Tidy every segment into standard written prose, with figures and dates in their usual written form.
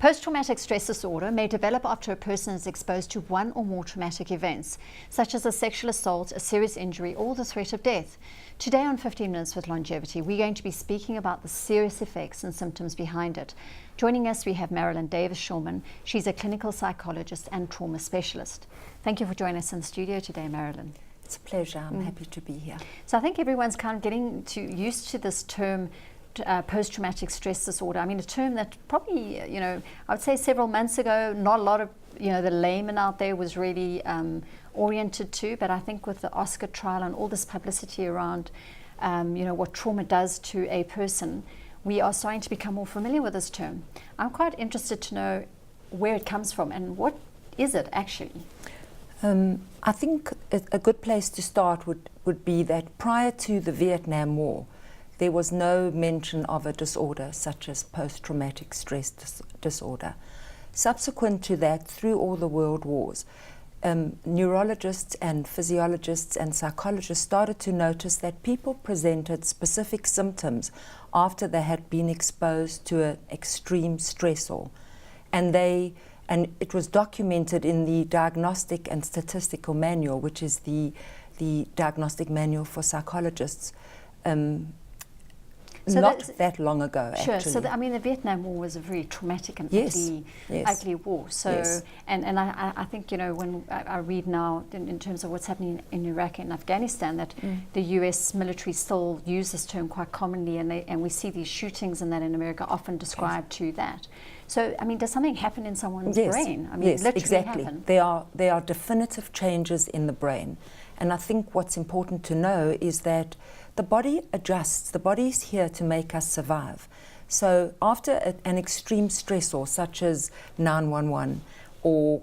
Post-traumatic stress disorder may develop after a person is exposed to one or more traumatic events, such as a sexual assault, a serious injury, or the threat of death. Today on 15 Minutes with Longevity, we're going to be speaking about the serious effects and symptoms behind it. Joining us, we have Marilyn Davis-Shulman. She's a clinical psychologist and trauma specialist. Thank you for joining us in the studio today, Marilyn. It's a pleasure. I'm happy to be here. So I think everyone's kind of getting used to this term, post-traumatic stress disorder. I mean, a term that probably, I would say several months ago, not a lot of, the layman out there was really oriented to, but I think with the Oscar trial and all this publicity around, what trauma does to a person, we are starting to become more familiar with this term. I'm quite interested to know where it comes from and what is it actually? I think a good place to start would be that prior to the Vietnam War, there was no mention of a disorder such as post-traumatic stress disorder. Subsequent to that, through all the world wars, neurologists and physiologists and psychologists started to notice that people presented specific symptoms after they had been exposed to an extreme stressor. And it was documented in the Diagnostic and Statistical Manual, which is the diagnostic manual for psychologists. So not that long ago, sure. Actually. So, the Vietnam War was a very traumatic and ugly war. So, yes. and I think, when I read now in terms of what's happening in Iraq and Afghanistan, that the U.S. military still use this term quite commonly, and we see these shootings and that in America often described to that. So, does something happen in someone's brain? Yes, literally exactly. Happen. There are definitive changes in the brain. And I think what's important to know is that the body adjusts. The body is here to make us survive. So after an extreme stressor such as 9/11 or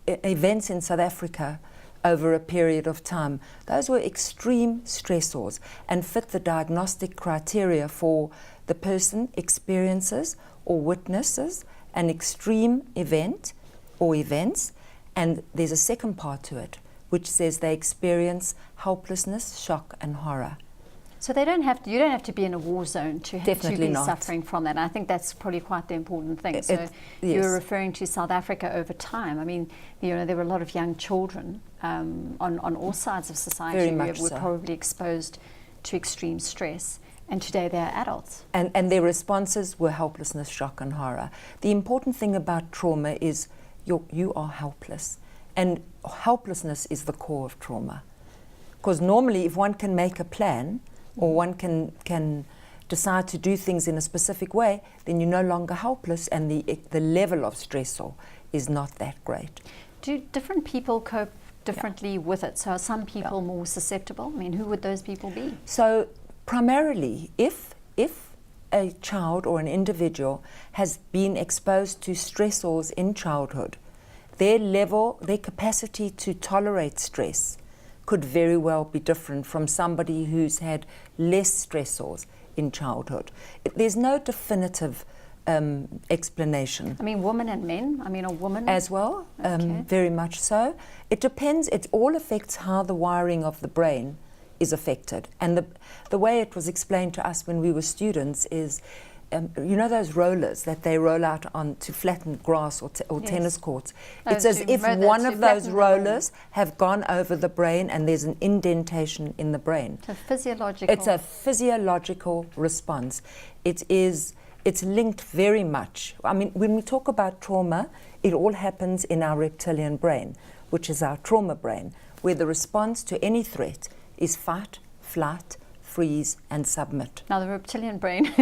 events in South Africa over a period of time, those were extreme stressors and fit the diagnostic criteria for the person experiences or witnesses an extreme event or events, and there's a second part to it, which says they experience helplessness, shock, and horror. So you don't have to be in a war zone to be not. suffering from that. And I think that's probably quite the important thing. So you were referring to South Africa over time. There were a lot of young children on all sides of society who were probably exposed to extreme stress. And today they are adults. And their responses were helplessness, shock, and horror. The important thing about trauma is you are helpless. And helplessness is the core of trauma. Because normally if one can make a plan, or one can decide to do things in a specific way, then you're no longer helpless, and the level of stressor is not that great. Do different people cope differently with it? So are some people more susceptible? Who would those people be? So primarily, if a child or an individual has been exposed to stressors in childhood, their capacity to tolerate stress could very well be different from somebody who's had less stressors in childhood. There's no definitive explanation. Women and men? A woman? As well, very much so. It depends, it all affects how the wiring of the brain is affected. And the way it was explained to us when we were students is, those rollers that they roll out on to flatten grass or tennis courts. It's as if one of those rollers have gone over the brain and there's an indentation in the brain. It's a physiological response. It's linked very much. When we talk about trauma, it all happens in our reptilian brain, which is our trauma brain, where the response to any threat is fight, flight, freeze, and submit. Now the reptilian brain,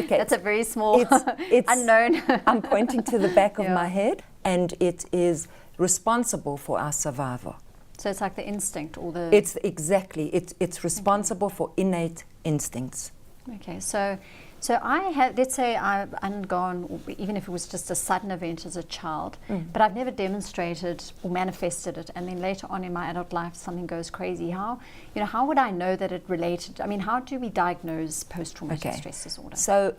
that's a very small it's unknown. I'm pointing to the back of my head, and it is responsible for our survival. So it's like the instinct or the... It's responsible for innate instincts. Okay, so I have, let's say I've undergone, even if it was just a sudden event as a child, but I've never demonstrated or manifested it, and then later on in my adult life something goes crazy. How would I know that it related? How do we diagnose post-traumatic stress disorder? So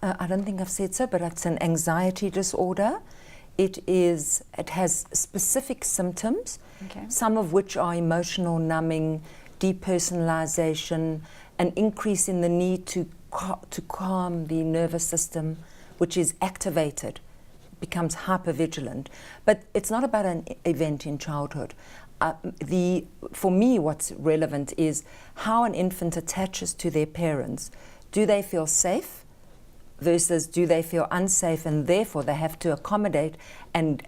I don't think I've said so, but it's an anxiety disorder. It has specific symptoms, some of which are emotional numbing, depersonalization, an increase in the need to calm the nervous system, which is activated becomes hypervigilant. But it's not about an event in childhood. For me, what's relevant is how an infant attaches to their parents. Do they feel safe versus do they feel unsafe, and therefore they have to accommodate and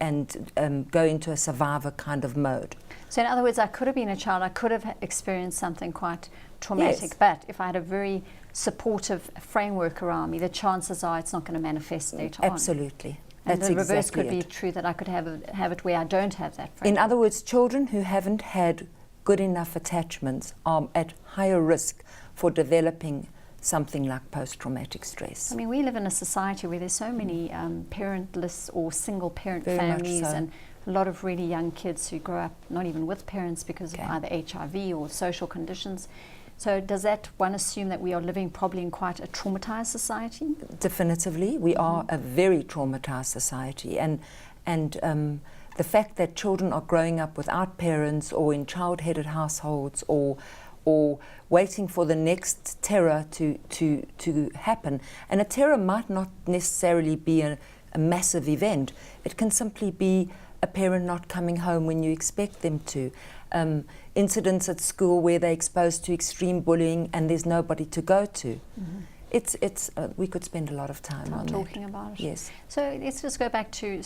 go into a survivor kind of mode. So in other words, I could have been a child, I could have experienced something quite traumatic, Yes. but if I had a very supportive framework around me, the chances are it's not going to manifest later on. Absolutely. And That's the reverse exactly could be it. true, that I could have it where I don't have that In framework. other words, children who haven't had good enough attachments are at higher risk for developing something like post-traumatic stress. I mean, we live in a society where there's so many parentless or single-parent Very much families, so. and a lot of really young kids who grow up not even with parents because Okay. of either HIV or social conditions. So does that one assume that we are living probably in quite a traumatized society? Definitively, we are a very traumatized society, and the fact that children are growing up without parents or in child-headed households or waiting for the next terror to happen, and a terror might not necessarily be a massive event. It can simply be a parent not coming home when you expect them to. Incidents at school where they're exposed to extreme bullying and there's nobody to go to. It's we could spend a lot of time on talking that. about it. Yes. So let's just go back to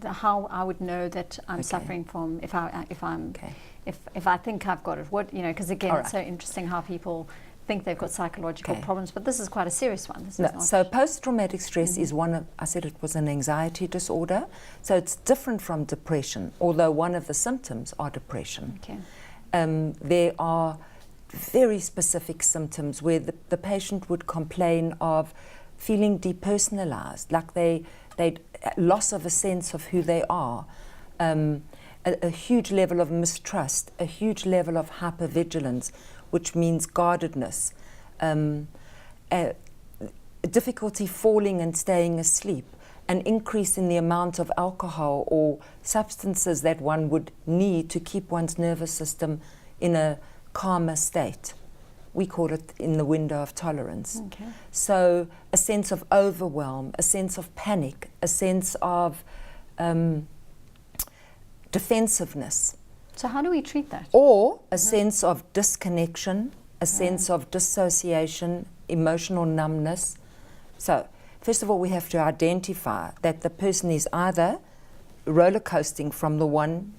how I would know that I'm Okay. suffering from if I'm Okay. if I think I've got it. What, you know, because again, All it's right. so interesting how people think they've got psychological Okay. problems, but this is quite a serious one. This No, is not. so post-traumatic stress is one of, I said it was an anxiety disorder, so it's different from depression, although one of the symptoms are depression. Okay. There are very specific symptoms where the patient would complain of feeling depersonalized, like they loss of a sense of who they are, a huge level of mistrust, a huge level of hypervigilance, which means guardedness, difficulty falling and staying asleep, an increase in the amount of alcohol or substances that one would need to keep one's nervous system in a calmer state. We call it in the window of tolerance. Okay. So a sense of overwhelm, a sense of panic, a sense of defensiveness, So how do we treat that? or a sense of disconnection, a sense of dissociation, emotional numbness. So first of all, we have to identify that the person is either roller coasting from the one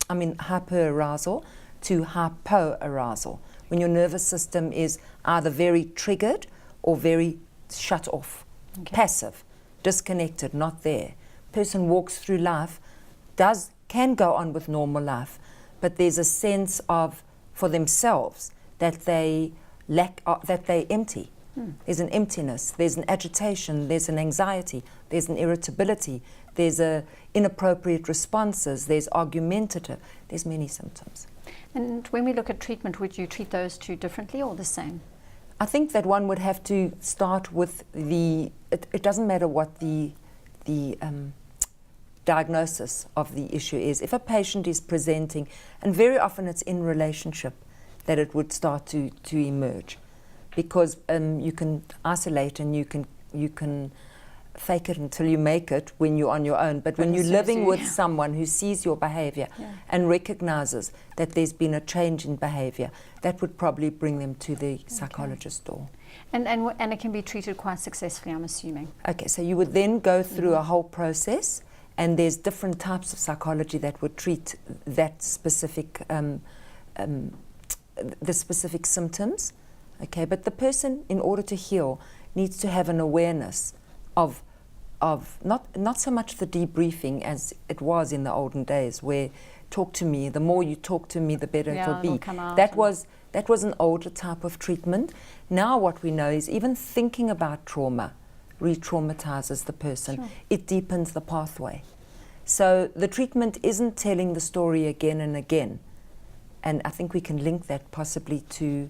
hyperarousal to hypoarousal, when your nervous system is either very triggered or very shut off, Okay. passive, disconnected, not there. Person walks through life, can go on with normal life, but there's a sense of, for themselves, that they lack, that they empty. There's an emptiness, there's an agitation, there's an anxiety, there's an irritability, there's inappropriate responses, there's argumentative, there's many symptoms. And when we look at treatment, would you treat those two differently or the same? I think that one would have to start with it doesn't matter what the diagnosis of the issue is. If a patient is presenting, and very often it's in relationship that it would start to emerge, because you can isolate and you can fake it until you make it when you're on your own. But when you're living with someone who sees your behavior and recognizes that there's been a change in behavior, that would probably bring them to the psychologist door. And it can be treated quite successfully, I'm assuming. Okay, so you would then go through a whole process, and there's different types of psychology that would treat that specific, the specific symptoms. Okay, but the person, in order to heal, needs to have an awareness of not so much the debriefing as it was in the olden days, where talk to me, the more you talk to me, the better Yeah, it will it'll be. come out That and- was an older type of treatment. Now what we know is even thinking about trauma re-traumatizes the person. Sure. It deepens the pathway. So the treatment isn't telling the story again and again. And I think we can link that possibly to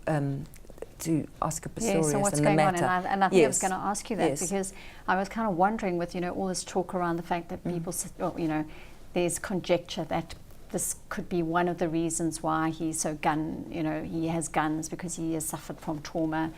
Oscar Pistorius Yes, so what's and the going on? matter. And I think I was Yes. going to ask you that Yes. because I was kind of wondering with, all this talk around the fact that people, there's conjecture that this could be one of the reasons why he's so he has guns because he has suffered from trauma.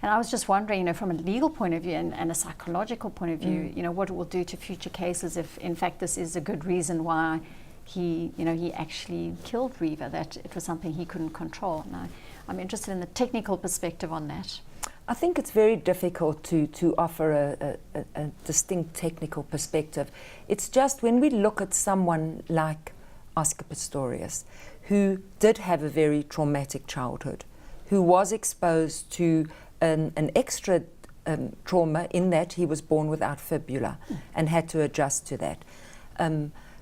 And I was just wondering, you know, from a legal point of view and a psychological point of view, you know, what it will do to future cases if, in fact, this is a good reason why he, you know, he actually killed Reeva, that it was something he couldn't control. Now, I'm interested in the technical perspective on that. I think it's very difficult to offer a distinct technical perspective. It's just when we look at someone like Oscar Pistorius, who did have a very traumatic childhood, who was exposed to an extra trauma in that he was born without fibula and had to adjust to that.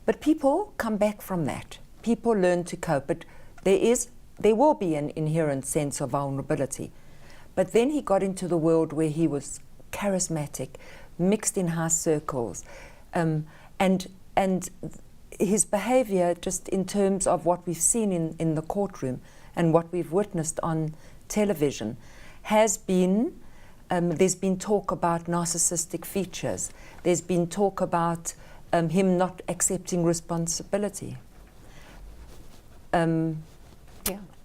But people come back from that. People learn to cope, but there will be an inherent sense of vulnerability. But then he got into the world where he was charismatic, mixed in high circles, and his behavior, just in terms of what we've seen in the courtroom and what we've witnessed on television, has been, there's been talk about narcissistic features. There's been talk about him not accepting responsibility. Yeah.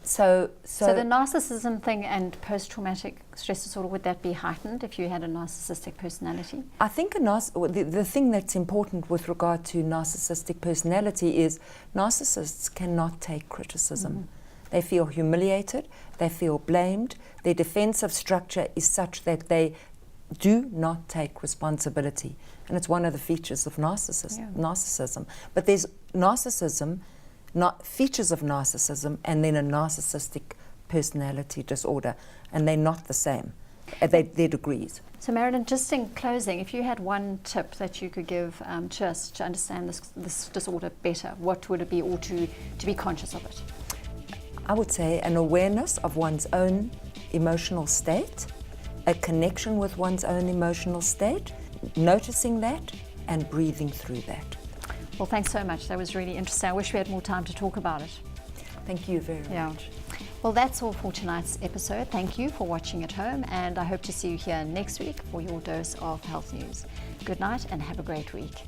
So the narcissism thing and post-traumatic stress disorder, would that be heightened if you had a narcissistic personality? I think the thing that's important with regard to narcissistic personality is narcissists cannot take criticism. They feel humiliated, they feel blamed, their defensive structure is such that they do not take responsibility. And it's one of the features of narcissism. But there's narcissism, features of narcissism, and then a narcissistic personality disorder, and they're not the same. They're degrees. So Marilyn, just in closing, if you had one tip that you could give to us to understand this disorder better, what would it be, or to be conscious of it? I would say an awareness of one's own emotional state, a connection with one's own emotional state, noticing that and breathing through that. Well, thanks so much. That was really interesting. I wish we had more time to talk about it. Thank you very much. Well, that's all for tonight's episode. Thank you for watching at home, and I hope to see you here next week for your dose of health news. Good night and have a great week.